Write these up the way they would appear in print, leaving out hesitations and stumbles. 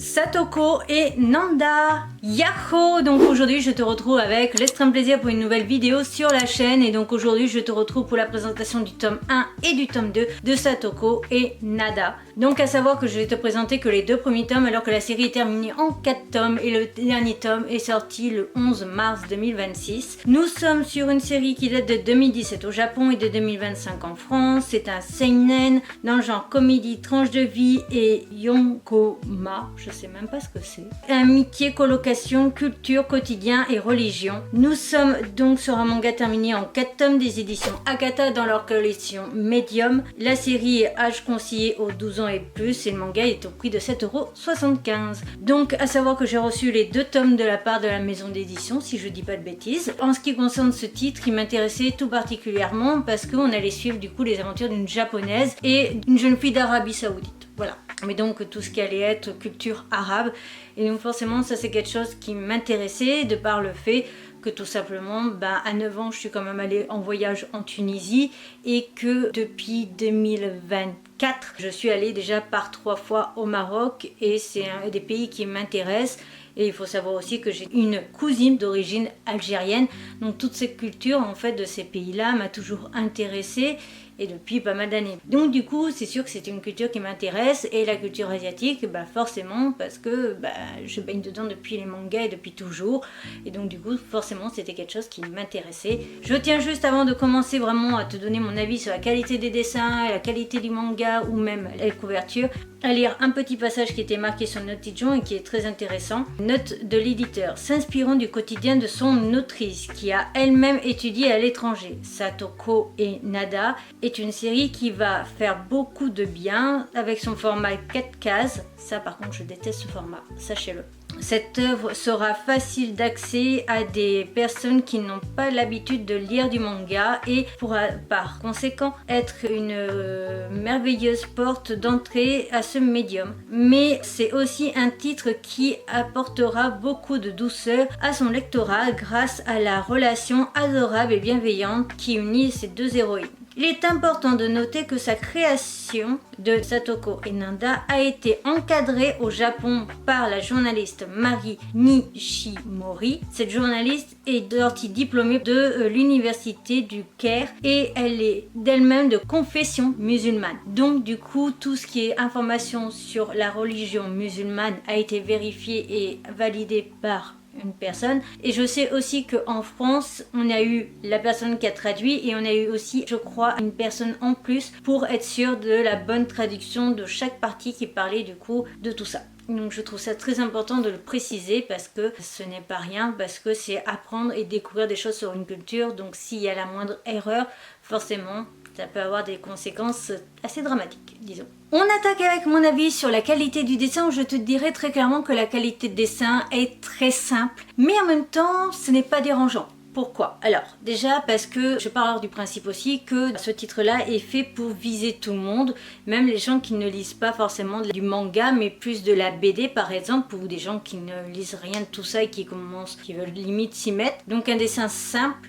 Satoko et Nanda. Yahoo! Donc aujourd'hui je te retrouve avec l'extrême plaisir pour une nouvelle vidéo sur la chaîne. Et donc aujourd'hui je te retrouve pour la présentation du tome 1 et du tome 2 de Satoko et Nanda. Donc à savoir que je vais te présenter que les deux premiers tomes alors que la série est terminée en 4 tomes et le dernier tome est sorti le 11 mars 2026. Nous sommes sur une série qui date de 2017 au Japon et de 2025 en France. C'est un seinen dans le genre comédie, tranche de vie et yonkoma, je sais même pas ce que c'est. Amitié, colocation, culture, quotidien et religion. Nous sommes donc sur un manga terminé en 4 tomes des éditions Akata dans leur collection Medium. La série est âge conseillé aux 12 ans et plus et le manga est au prix de 7,75 €. Donc à savoir que j'ai reçu les 2 tomes de la part de la maison d'édition, si je dis pas de bêtises. En ce qui concerne ce titre, il m'intéressait tout particulièrement parce qu'on allait suivre du coup les aventures d'une japonaise et d'une jeune fille d'Arabie Saoudite. Voilà. Mais donc tout ce qui allait être culture arabe. Et donc forcément ça c'est quelque chose qui m'intéressait de par le fait que tout simplement à 9 ans je suis quand même allée en voyage en Tunisie et que depuis 2024 je suis allée déjà par 3 fois au Maroc et c'est un des pays qui m'intéressent. Et il faut savoir aussi que j'ai une cousine d'origine algérienne. Donc toute cette culture en fait de ces pays-là m'a toujours intéressée et depuis pas mal d'années. Donc du coup c'est sûr que c'est une culture qui m'intéresse et la culture asiatique forcément parce que je baigne dedans depuis les mangas et depuis toujours. Et donc du coup forcément c'était quelque chose qui m'intéressait. Je tiens juste avant de commencer vraiment à te donner mon avis sur la qualité des dessins, la qualité du manga ou même la couverture, à lire un petit passage qui était marqué sur Notijon et qui est très intéressant. Note de l'éditeur: s'inspirant du quotidien de son autrice qui a elle-même étudié à l'étranger. Satoko et Nada est une série qui va faire beaucoup de bien avec son format 4 cases. Ça par contre je déteste ce format, sachez-le. Cette œuvre sera facile d'accès à des personnes qui n'ont pas l'habitude de lire du manga et pourra par conséquent être une merveilleuse porte d'entrée à ce médium. Mais c'est aussi un titre qui apportera beaucoup de douceur à son lectorat grâce à la relation adorable et bienveillante qui unit ces deux héroïnes. Il est important de noter que sa création de Satoko et Nanda a été encadrée au Japon par la journaliste Mari Nishimori. Cette journaliste est sortie diplômée de l'université du Caire et elle est d'elle-même de confession musulmane. Donc du coup tout ce qui est information sur la religion musulmane a été vérifié et validé par une personne. Et je sais aussi qu'en France on a eu la personne qui a traduit et on a eu aussi je crois une personne en plus pour être sûr de la bonne traduction de chaque partie qui parlait du coup de tout ça. Donc je trouve ça très important de le préciser parce que ce n'est pas rien, parce que c'est apprendre et découvrir des choses sur une culture. Donc s'il y a la moindre erreur, forcément ça peut avoir des conséquences assez dramatiques, disons. On attaque avec mon avis sur la qualité du dessin où je te dirais très clairement que la qualité de dessin est très simple, mais en même temps ce n'est pas dérangeant. Pourquoi? Alors déjà parce que je parle du principe aussi que ce titre là est fait pour viser tout le monde, même les gens qui ne lisent pas forcément du manga mais plus de la BD par exemple, ou des gens qui ne lisent rien de tout ça et qui veulent limite s'y mettre. Donc un dessin simple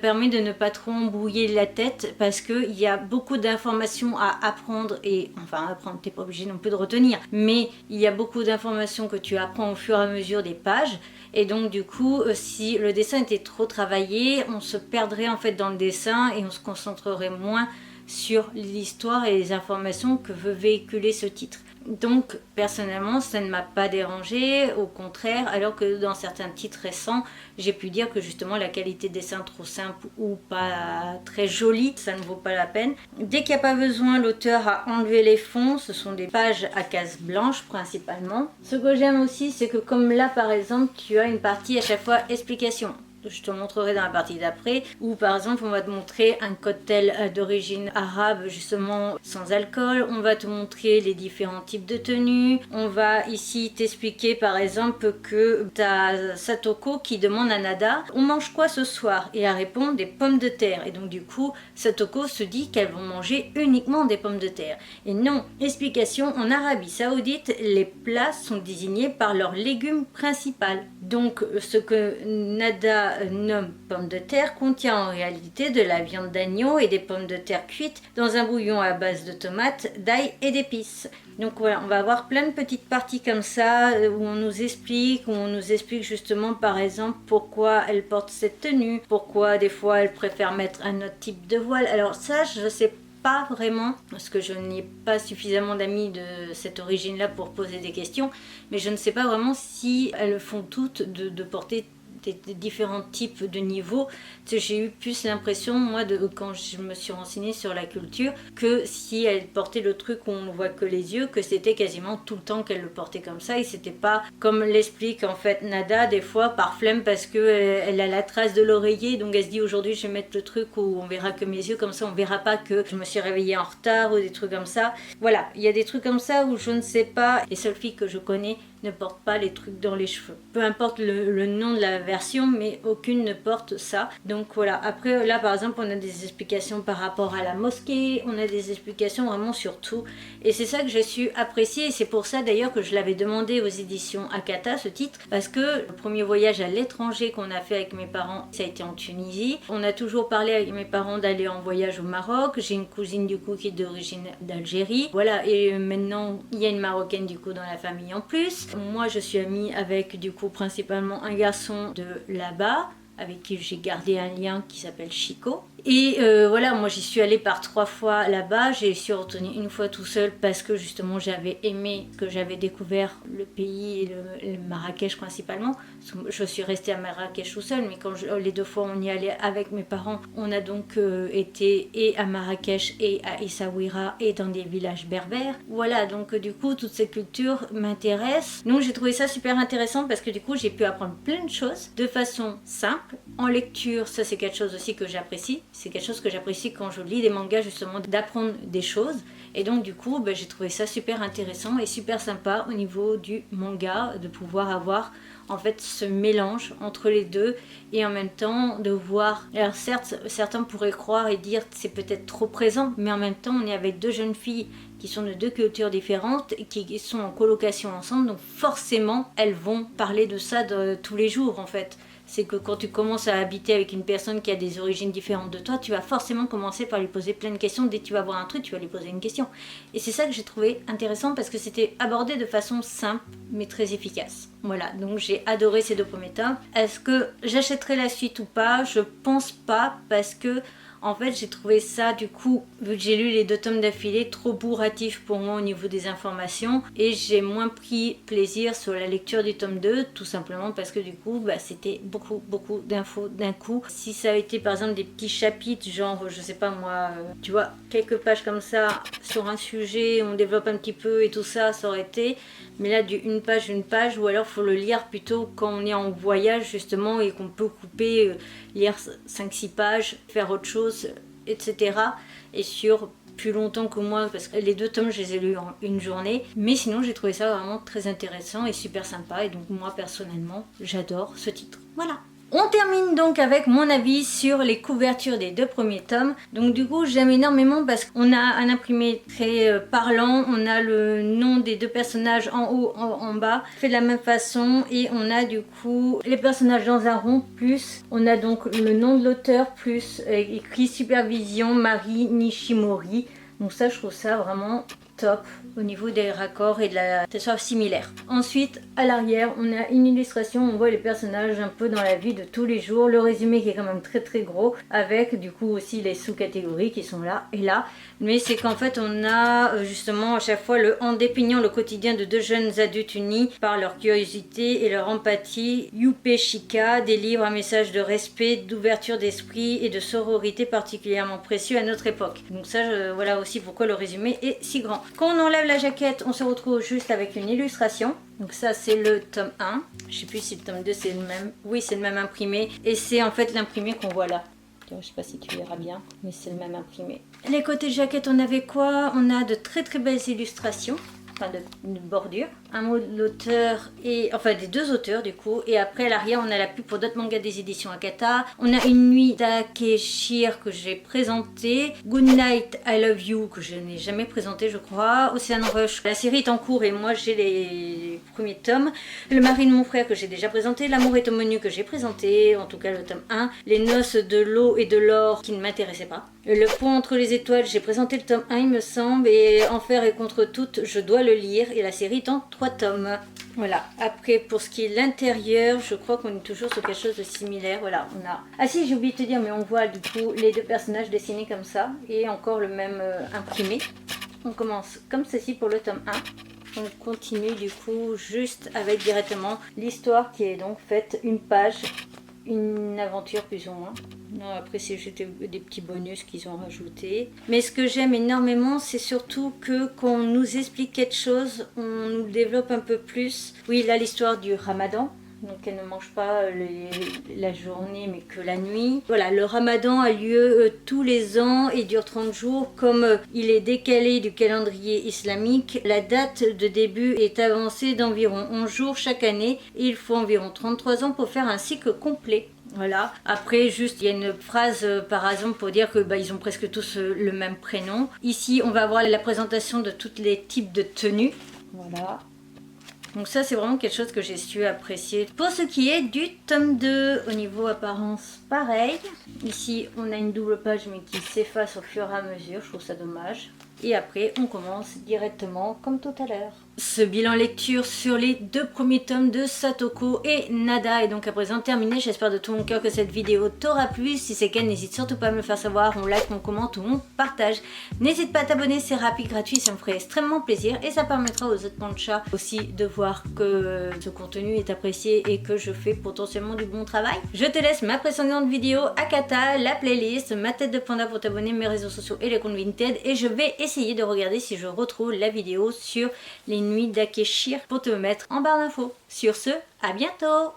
permet de ne pas trop embrouiller la tête parce qu'il y a beaucoup d'informations à apprendre et enfin apprendre, t'es pas obligé non plus de retenir, mais il y a beaucoup d'informations que tu apprends au fur et à mesure des pages. Et donc du coup si le dessin était trop travaillé, on se perdrait en fait dans le dessin et on se concentrerait moins sur l'histoire et les informations que veut véhiculer ce titre. Donc personnellement ça ne m'a pas dérangé, au contraire, alors que dans certains titres récents j'ai pu dire que justement la qualité de dessin trop simple ou pas très jolie, ça ne vaut pas la peine. Dès qu'il n'y a pas besoin, l'auteur a enlevé les fonds, ce sont des pages à cases blanches principalement. Ce que j'aime aussi c'est que comme là par exemple tu as une partie à chaque fois explication. Je te montrerai dans la partie d'après, où par exemple on va te montrer un cocktail d'origine arabe justement sans alcool, on va te montrer les différents types de tenues, on va ici t'expliquer par exemple que t'as Satoko qui demande à Nada: on mange quoi ce soir? Et elle répond: des pommes de terre. Et donc du coup Satoko se dit qu'elles vont manger uniquement des pommes de terre. Et non, explication, en Arabie Saoudite les plats sont désignés par leur légume principal. Donc ce que Nada Nada nomme pommes de terre contient en réalité de la viande d'agneau et des pommes de terre cuites dans un bouillon à base de tomates, d'ail et d'épices. Donc voilà, on va avoir plein de petites parties comme ça où on nous explique justement par exemple pourquoi elle porte cette tenue, pourquoi des fois elle préfère mettre un autre type de voile. Alors ça, je sais pas vraiment, parce que je n'ai pas suffisamment d'amis de cette origine-là pour poser des questions, mais je ne sais pas vraiment si elles font toutes de porter des différents types de niveaux. J'ai eu plus l'impression, moi, quand je me suis renseignée sur la culture, que si elle portait le truc où on ne voit que les yeux, que c'était quasiment tout le temps qu'elle le portait comme ça, et c'était pas comme l'explique en fait Nada, des fois par flemme, parce que elle a la trace de l'oreiller, donc elle se dit aujourd'hui je vais mettre le truc où on verra que mes yeux, comme ça on verra pas que je me suis réveillée en retard, ou des trucs comme ça. Voilà, il y a des trucs comme ça où je ne sais pas. Les seules filles que je connais ne portent pas les trucs dans les cheveux. Peu importe le nom de la version, mais aucune ne porte ça. Donc voilà, après là par exemple on a des explications par rapport à la mosquée, on a des explications vraiment sur tout. Et c'est ça que j'ai su apprécier, et c'est pour ça d'ailleurs que je l'avais demandé aux éditions Akata, ce titre, parce que le premier voyage à l'étranger qu'on a fait avec mes parents, ça a été en Tunisie. On a toujours parlé avec mes parents d'aller en voyage au Maroc. J'ai une cousine du coup qui est d'origine d'Algérie. Voilà, et maintenant il y a une Marocaine du coup dans la famille en plus. Moi je suis amie avec du coup principalement un garçon de là-bas avec qui j'ai gardé un lien qui s'appelle Chico. Et voilà, moi j'y suis allée par 3 fois là-bas, j'ai suis retournée une fois tout seul parce que justement j'avais aimé, que j'avais découvert le pays et le Marrakech principalement. Je suis restée à Marrakech tout seul, mais quand les 2 fois on y allait avec mes parents, on a donc été et à Marrakech et à Essaouira et dans des villages berbères. Voilà, donc du coup toute cette culture m'intéresse. Donc j'ai trouvé ça super intéressant parce que du coup j'ai pu apprendre plein de choses de façon simple. En lecture, ça c'est quelque chose aussi que j'apprécie. C'est quelque chose que j'apprécie quand je lis des mangas, justement, d'apprendre des choses. Et donc du coup, j'ai trouvé ça super intéressant et super sympa au niveau du manga, de pouvoir avoir en fait ce mélange entre les deux, et en même temps de voir. Alors certes, certains pourraient croire et dire que c'est peut-être trop présent, mais en même temps on est avec 2 jeunes filles qui sont de 2 cultures différentes et qui sont en colocation ensemble, donc forcément elles vont parler de ça tous les jours en fait. C'est que quand tu commences à habiter avec une personne qui a des origines différentes de toi, tu vas forcément commencer par lui poser plein de questions. Dès que tu vas voir un truc, tu vas lui poser une question. Et c'est ça que j'ai trouvé intéressant parce que c'était abordé de façon simple mais très efficace. Voilà, donc j'ai adoré ces 2 premiers tomes. Est-ce que j'achèterai la suite ou pas? Je pense pas, parce que en fait j'ai trouvé ça, du coup, vu que j'ai lu les 2 tomes d'affilée, trop bourratif pour moi au niveau des informations, et j'ai moins pris plaisir sur la lecture du tome 2, tout simplement parce que du coup c'était beaucoup d'infos d'un coup. Si ça a été par exemple des petits chapitres, genre je sais pas moi, tu vois, quelques pages comme ça sur un sujet, on développe un petit peu et tout ça, ça aurait été. Mais là, une page, ou alors faut le lire plutôt quand on est en voyage justement et qu'on peut couper, lire 5-6 pages, faire autre chose, etc. Et sur plus longtemps que moi, parce que les 2 tomes je les ai lus en une journée. Mais sinon j'ai trouvé ça vraiment très intéressant et super sympa, et donc moi personnellement j'adore ce titre. Voilà. On termine donc avec mon avis sur les couvertures des 2 premiers tomes. Donc du coup j'aime énormément parce qu'on a un imprimé très parlant, on a le nom des 2 personnages en haut, en bas, fait de la même façon, et on a du coup les personnages dans un rond, plus on a donc le nom de l'auteur, plus écrit Supervision Marie Nishimori. Donc ça, je trouve ça vraiment top au niveau des raccords et de la texture similaire. Ensuite, à l'arrière, on a une illustration, on voit les personnages un peu dans la vie de tous les jours, le résumé qui est quand même très gros, avec du coup aussi les sous-catégories qui sont là et là. Mais c'est qu'en fait on a justement à chaque fois en dépeignant le quotidien de 2 jeunes adultes unis par leur curiosité et leur empathie, Yuppie Chika délivre un message de respect, d'ouverture d'esprit et de sororité particulièrement précieux à notre époque. Donc ça, voilà aussi pourquoi le résumé est si grand. Quand on enlève la jaquette, on se retrouve juste avec une illustration. Donc ça c'est le tome 1. Je sais plus si le tome 2 c'est le même. Oui, c'est le même imprimé. Et c'est en fait l'imprimé qu'on voit là. Je sais pas si tu verras bien, mais c'est le même imprimé. Les côtés jaquette, on avait quoi? On a de très belles illustrations, enfin de bordures. un mot de l'auteur et enfin des deux auteurs du coup, et après à l'arrière on a la pub pour d'autres mangas des éditions Akata. On a Une nuit d'Akeshir que j'ai présenté, Good Night I Love You que je n'ai jamais présenté je crois, Ocean Rush, la série est en cours et moi j'ai les premiers tomes, Le mari de mon frère que j'ai déjà présenté, L'amour est au menu que j'ai présenté, en tout cas le tome 1, Les noces de l'eau et de l'or qui ne m'intéressait pas, Le pont entre les étoiles j'ai présenté le tome 1 il me semble, et Enfer et contre toutes je dois le lire, et la série est en 3 tomes. Voilà, après pour ce qui est l'intérieur, je crois qu'on est toujours sur quelque chose de similaire. Voilà, on a... Ah si, j'ai oublié de te dire, mais on voit du coup les deux personnages dessinés comme ça, et encore le même imprimé. On commence comme ceci pour le tome 1. On continue du coup juste avec directement l'histoire qui est donc faite une page, une aventure plus ou moins. Non, après c'est juste des petits bonus qu'ils ont rajoutés. Mais ce que j'aime énormément, c'est surtout que quand on nous explique quelque chose, on nous développe un peu plus. Oui, là l'histoire du Ramadan. Donc elle ne mange pas la journée mais que la nuit. Voilà, le Ramadan a lieu tous les ans et dure 30 jours. Comme il est décalé du calendrier islamique, la date de début est avancée d'environ 11 jours chaque année. Et il faut environ 33 ans pour faire un cycle complet. Voilà, après juste il y a une phrase par exemple pour dire que ils ont presque tous le même prénom. Ici on va voir la présentation de tous les types de tenues. Voilà. Donc ça c'est vraiment quelque chose que j'ai su apprécier. Pour ce qui est du tome 2, au niveau apparence pareil. Ici on a une double page mais qui s'efface au fur et à mesure, je trouve ça dommage. Et après on commence directement comme tout à l'heure. Ce bilan lecture sur les deux premiers tomes de Satoko et Nada est donc à présent terminé. J'espère de tout mon cœur que cette vidéo t'aura plu. Si c'est le cas, n'hésite surtout pas à me le faire savoir. On like, on commente ou on partage. N'hésite pas à t'abonner, c'est rapide, gratuit, ça me ferait extrêmement plaisir. Et ça permettra aux autres manchas aussi de voir que ce contenu est apprécié et que je fais potentiellement du bon travail. Je te laisse ma précédente vidéo, Akata, la playlist, ma tête de panda pour t'abonner, mes réseaux sociaux et les comptes Vinted. Et je vais essayer de regarder si je retrouve la vidéo sur les nuit d'Akeshir pour te mettre en barre d'infos. Sur ce, à bientôt!